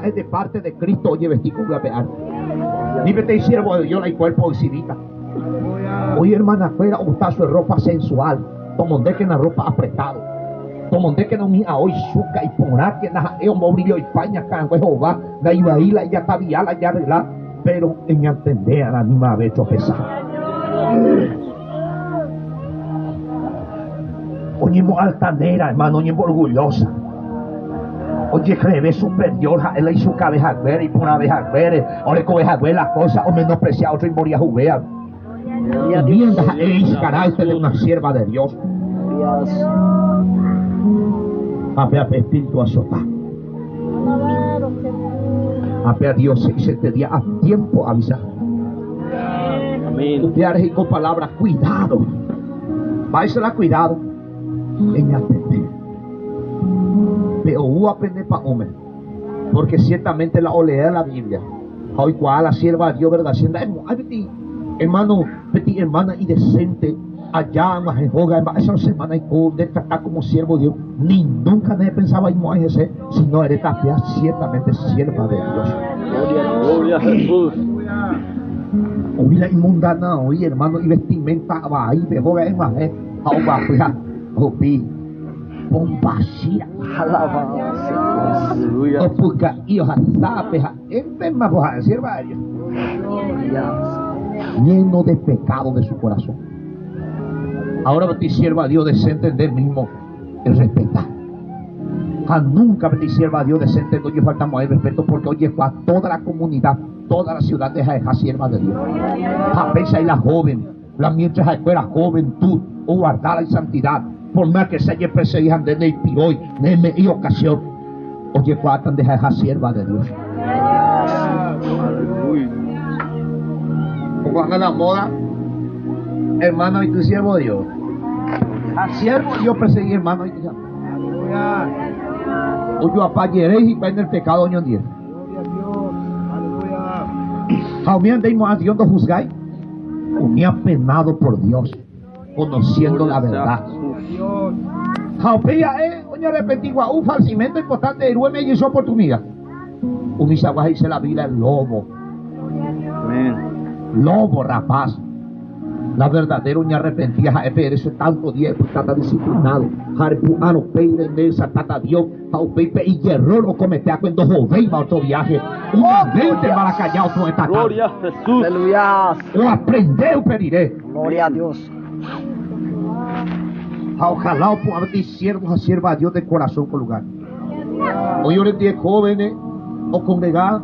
es de parte de Cristo. Oye, vestido voy a pegar. Ni te siervo de Dios, la cuerpo de civita. Oye, hermana, fuera gustazo de ropa sensual. Tomonde que en la ropa apretado. Tomonde que no mi a hoy suca y poná que na un brillo y paña can Jehová. La iba ahí, la ya tabía, la ya arregla. Pero en entender a la misma vez pesar. Oye, altanera, hermano, oye, orgullosa. Oye, cree superior, él y su cabeza ver y por una vez ver, ahora con esa ver las cosas, o menospreciar otro y morir a jugar. Vienda el carácter de una sierva de Dios. Apea espíritu azotado. Apea Dios se te día a tiempo avisar. Amén. Usted haré con palabras, cuidado. Váyasela cuidado. En atender. Pero hubo aprender para hombre. Porque ciertamente la oleada de la Biblia. Hoy cual la sierva de Dios, ¿verdad? Hermano, petit hermana y decente. Allá en la Jehová, esa semana y de tratar como siervo de Dios. Ni nunca nadie pensaba en ese, sino eres tapia ciertamente sierva de Dios. Gloria a Jesús. Hoy la inmundana, hoy hermano, y vestimenta va ahí, Jehová es más, Jehová, fija, Jopi, bombashira, Alabanza. Aleluya. Opuca, y oja, sapeja, enferma, boja, sierva de Dios. Lleno de pecado de su corazón. Ahora te sierva a Dios de entender mismo el respetar. Nunca te sierva a Dios de entender. Oye, faltamos el respeto porque oye fue a toda la comunidad, toda la ciudad deja sierva de Dios. A pesar de la joven, la mientras escuela juventud o guardar la santidad, por más que se haya perseguido de el piroy, de ocasión, oye faltan deja sierva de Dios. Como haga la moda. Hermano, y tu siervo de Dios. A siervo yo perseguí, hermano, y tu siervo. O yo apagueréis y en el pecado, oño 10. Jaumían de a Dios no juzgáis. Unía penado por Dios, conociendo la verdad. Jaupía, oño arrepentido, un falsimiento importante, héroe me hizo oportunidad. Unisa dice la Biblia, el lobo. Amén. Lobo rapaz. La verdadera uña arrepentida, eso es tanto día, pues está disciplinado. Harpuano, peire, nesa, tata Dios, Jaupepe y error o cometea cuando joven va a otro viaje. Una mente para callar otro esta tarde. Gloria a Jesús. Aleluya. O aprender o pediré. Gloria a Dios. Ojalá o pueda decir siervos a sierva a Dios de corazón con lugar. Hoy ahora 10 jóvenes o congregados,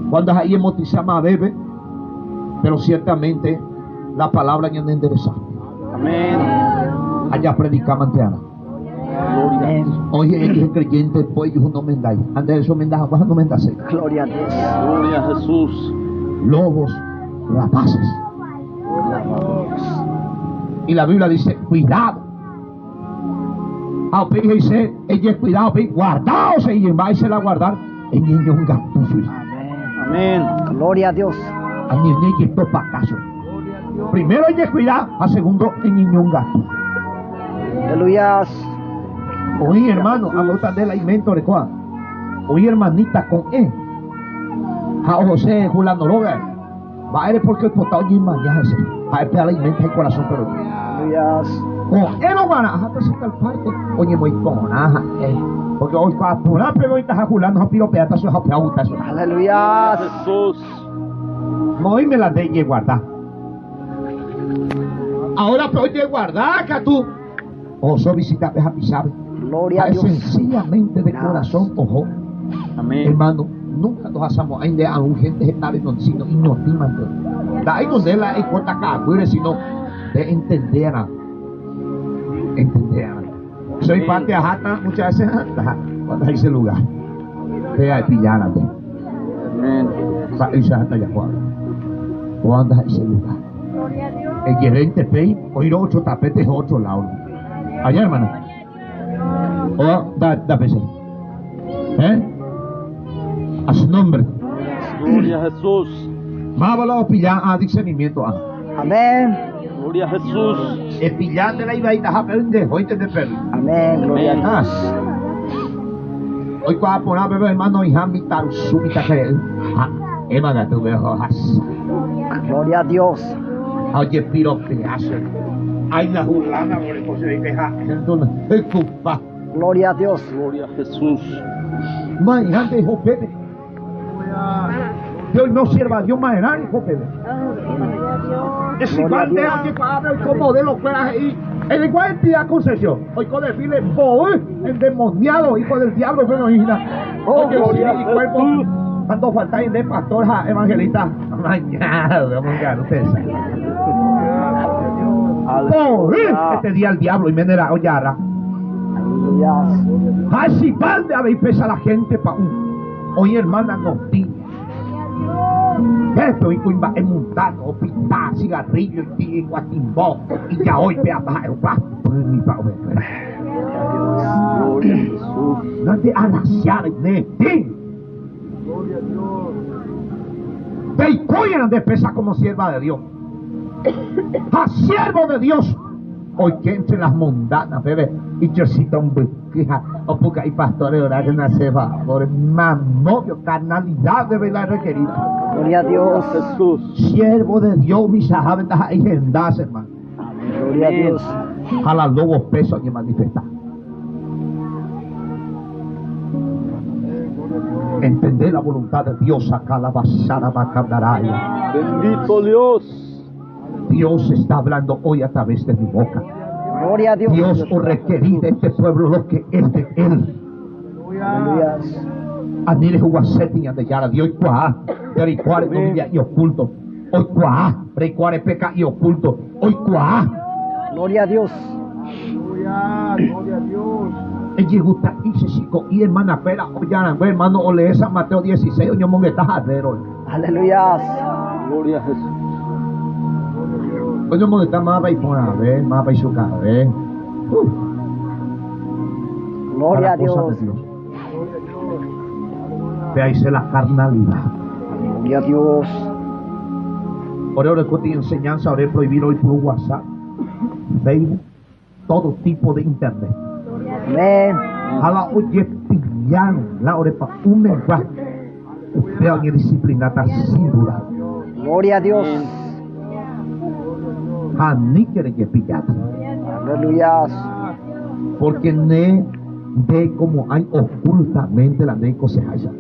cuando ahí emotizamos a bebé, pero ciertamente la palabra ya no endereza. Amén. Allá predicamos ante Ana. Amén. Oye, el creyente, pues ellos no mendáis. Ande eso mendaja, baja no mendase. Gloria a Dios. Gloria a Jesús. Lobos, rapaces. Y la Biblia dice, cuidado. A dice, ella cuidado, guardaos y vais a guardar en niño un gato. Amén. Gloria a Dios. A niño y esto para caso. Primero ella cuidado, a segundo en niño un gato. Aleluya. Oye, hermano, a la del alimento de cuál. Oye, hermanita, con él. A José, Julano Loga. Va a ir porque el potado y mañana ese. A él te alimenta el corazón, pero. Aleluya. Con él no van a presentar parte. Oye, muy con ajá. Porque hoy para apurar, pero hoy está Julano, a piro peata, su japeauta. Aleluya. Jesús. Hoy me la de y guardar. Ahora, pero oye, guardar, que tú. Oso visita, deja pisar. Gloria a Dios. Sencillamente de corazón, ojo. Amén. Hermano, nunca nos hacemos ainda a un gente estar en sino y no timan. Da ahí donde la es corta acá, sino de entender. Soy parte de Jata, muchas veces cuando hay ese lugar. Vea y pillana. Amén. Esa Jata ya juega. Cuando hay ese lugar. El gerente pay, oír 8 tapetes, 8 lados. Allá, hermano. Oh, da pese. A su nombre. Gloria a Jesús. Más valor pillar a discernimiento. Amén. Gloria a Jesús. El pillar de la iba y dejar de hoy te perro. Amén. Gloria a Dios. Hoy cuando ponamos bebé hermano y hamitar súbita que emana tu hojas. Gloria a Dios. Oye piro que hace. Hay la julana por el se deja entonces culpa. Gloria a Dios. Gloria a Jesús. Mañana hijo Pepe. Dios no sirva a Dios mañana hijo Pepe. Es igual de aquí para ver cómo de los fueras ahí. En igual entidad concesión. Hoy con decirle endemoniado, hijo del diablo, bueno, hija. Oye, gloria sí, a cuerpo. Jesús. Cuando faltáis de pastor, evangelista. Mañana, vamos a ganar ustedes. Este día el diablo y me dirá, oye, ahora. Así van de haber pesa la gente para un. Hoy hermana nos dice. Esto y cuimba es mundano, pita, cigarrillo y guatimbó. Y ya hoy vea bajar el pasto. Gloria a Jesús. No te alaciar en ti. Te cuidan de pesa como sierva de Dios. A siervo de Dios. Hoy que entre las mundanas, bebé. Y yo cito un hija. O porque hay pastores orar que no se va. Por más novio, carnalidad debe la requerida. Gloria a Dios. Jesús. Siervo de Dios, mis ajaventas hay gendas, hermano. Gloria a Dios. A las lobos pesos que manifestar. Entender la voluntad de Dios acá la basara bacandaraya. Bendito Dios. Dios está hablando hoy a través de mi boca. Gloria a Dios. Dios os requerí de este pueblo lo que es de él. Aleluya. Anile jugaseti ande yara Dios cuá. Pero cuál novia y oculto. Hoy cuá. Pero cuál peca y oculto. Hoy cuá. Gloria a Dios. Ella gusta y se chico y hermana pera oyana hermano o lee San Mateo 16 oño monguetas adero. Aleluya. Gloria a Jesús. Oño monguetas más para ir por a ver, más para ir su cara, ver. Gloria a Dios. Veáis la carnalidad. Gloria a Dios. Por ahora con enseñanza ahora prohibir hoy por WhatsApp, Facebook, todo tipo de internet. Amén. A la oye pillan la orepa un mensaje. Usted hay disciplinada sin duda. Gloria a Dios. A ni quiere que pillar. Aleluya. Porque ne de como hay ocultamente la de cosecha.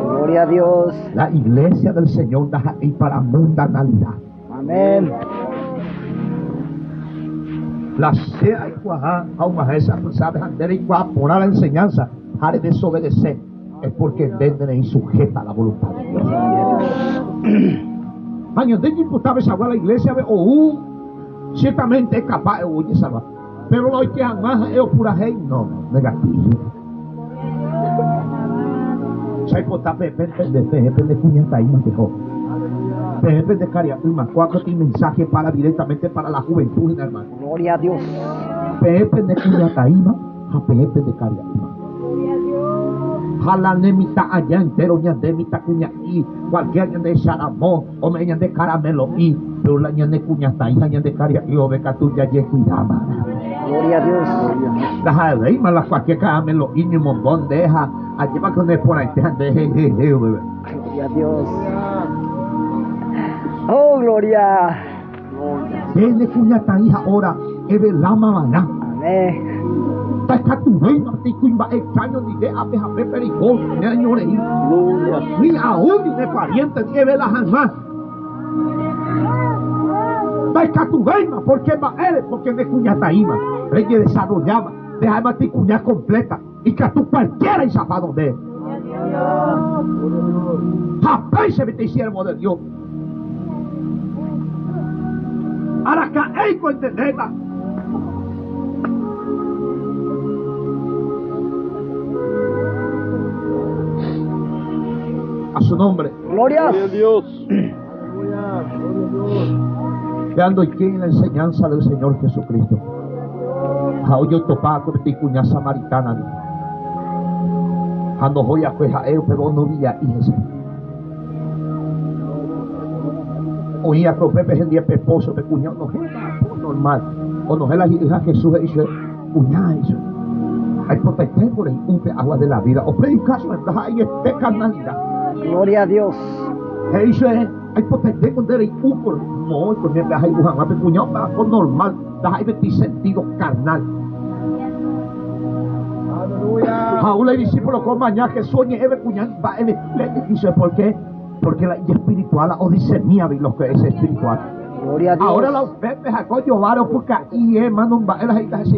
Gloria a Dios. La iglesia del Señor da ahí para mundanalidad. Amén. La sea y cuajá, aún a esa sabe andar y cuajá por la enseñanza, haré desobedecer, es porque venden y sujeta a la voluntad de Dios. Años de que imputaba esa la iglesia, o ciertamente es capaz de salvar, pero lo que jamás es pura gente, no, negativo. Sai botar de cuñata ahí más mejor. De caria, cuatro mensaje para directamente para la juventud, hermano. Gloria a Dios. Pepe de cuñataima, a Pepe de cariaima. Jala nemita allá entero, ñandemita cuña y cualquier ñande charamó, o me ñande caramelo y, pero la ñande cuñataima, ñande caria y oveca tuya y cuidaba. Gloria a Dios. Deja de ir, la cualquier caramelo y ni montón deja, allí va con el por ahí, bebé. Gloria a Dios. Oh, gloria. Desde cuñata hija ahora, es de la mamá. Amén. Está tu rey, no te cuimba extraño ni de abeja pericón, ni año de ir. Gloria. Ni aún ni de pariente, ni de la jamás. Está tu rey, porque va él, porque de cuñata ima. Rey desarrollaba, déjame ti cuña completa, y que tú cualquiera y zapado de él. Japón se mete siervo de Dios. Ahora cae con entenderla. A su nombre. Gloria. Gloria a Dios. Veando aquí en la enseñanza del Señor Jesucristo. A yo topaba con mi cuña samaritana. Cuando voy a cueja, pero no vi a hijas. Oía que Pepe es 10 esposos de cuñado, no es normal. O no es la hija Jesús y dice, cuñada, eso. Hay potestad por el upe agua de la vida. O predicación en la hay este carnalidad. Gloria a Dios. Eso es. Hay potestad con el upe. No, con el hay bujanga pecuñado bajo normal. La hay de sentido carnal. Aleluya. Ahora el discípulo con mañana que sueñe eve cuñán va eve. Dice ¿por qué? Porque la espiritual o discernía lo que es espiritual. Gloria a Dios. Ahora los bebés a coño varo porque y hermano va a la gente así